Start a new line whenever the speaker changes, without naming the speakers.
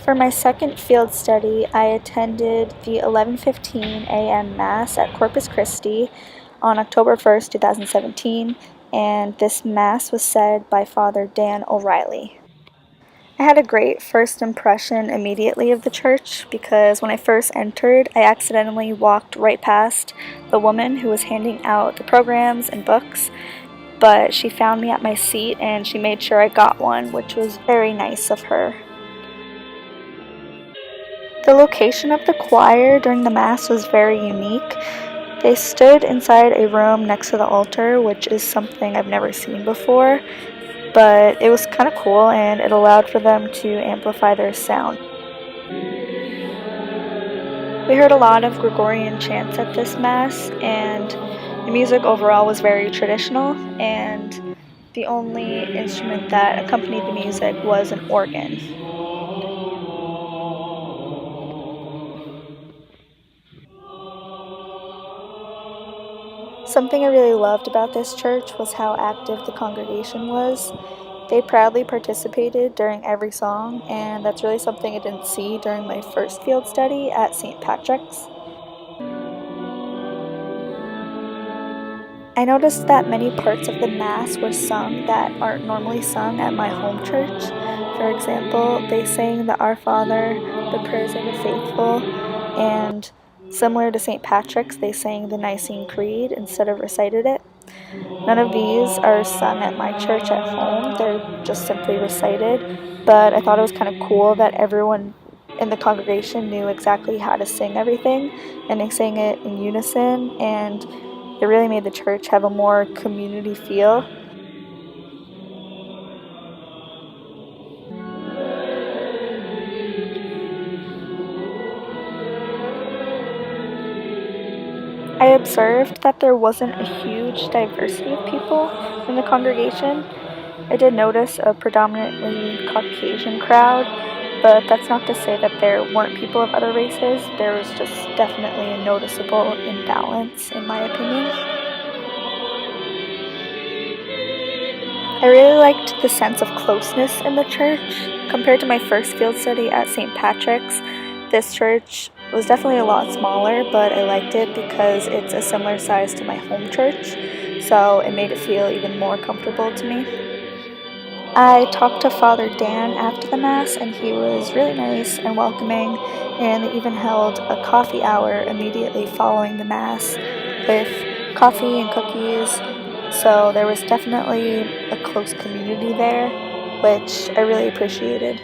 For my second field study, I attended the 11:15 a.m. Mass at Corpus Christi on October 1st, 2017, and this Mass was said by Father Dan O'Reilly. I had a great first impression immediately of the church because when I first entered, I accidentally walked right past the woman who was handing out the programs and books, but she found me at my seat and she made sure I got one, which was very nice of her. The location of the choir during the Mass was very unique. They stood inside a room next to the altar, which is something I've never seen before, but it was kind of cool and it allowed for them to amplify their sound. We heard a lot of Gregorian chants at this Mass, and the music overall was very traditional, and the only instrument that accompanied the music was an organ. Something I really loved about this church was how active the congregation was. They proudly participated during every song, and that's really something I didn't see during my first field study at St. Patrick's. I noticed that many parts of the Mass were sung that aren't normally sung at my home church. For example, they sang the Our Father, the Prayers of the Faithful, and similar to St. Patrick's, they sang the Nicene Creed instead of recited it. None of these are sung at my church at home, they're just simply recited, but I thought it was kind of cool that everyone in the congregation knew exactly how to sing everything, and they sang it in unison, and it really made the church have a more community feel. I observed that there wasn't a huge diversity of people in the congregation. I did notice a predominantly Caucasian crowd, but that's not to say that there weren't people of other races. There was just definitely a noticeable imbalance, in my opinion. I really liked the sense of closeness in the church. Compared to my first field study at St. Patrick's, this church was definitely a lot smaller, but I liked it because it's a similar size to my home church, so it made it feel even more comfortable to me. I talked to Father Dan after the Mass, and he was really nice and welcoming, and they even held a coffee hour immediately following the Mass with coffee and cookies, so there was definitely a close community there, which I really appreciated.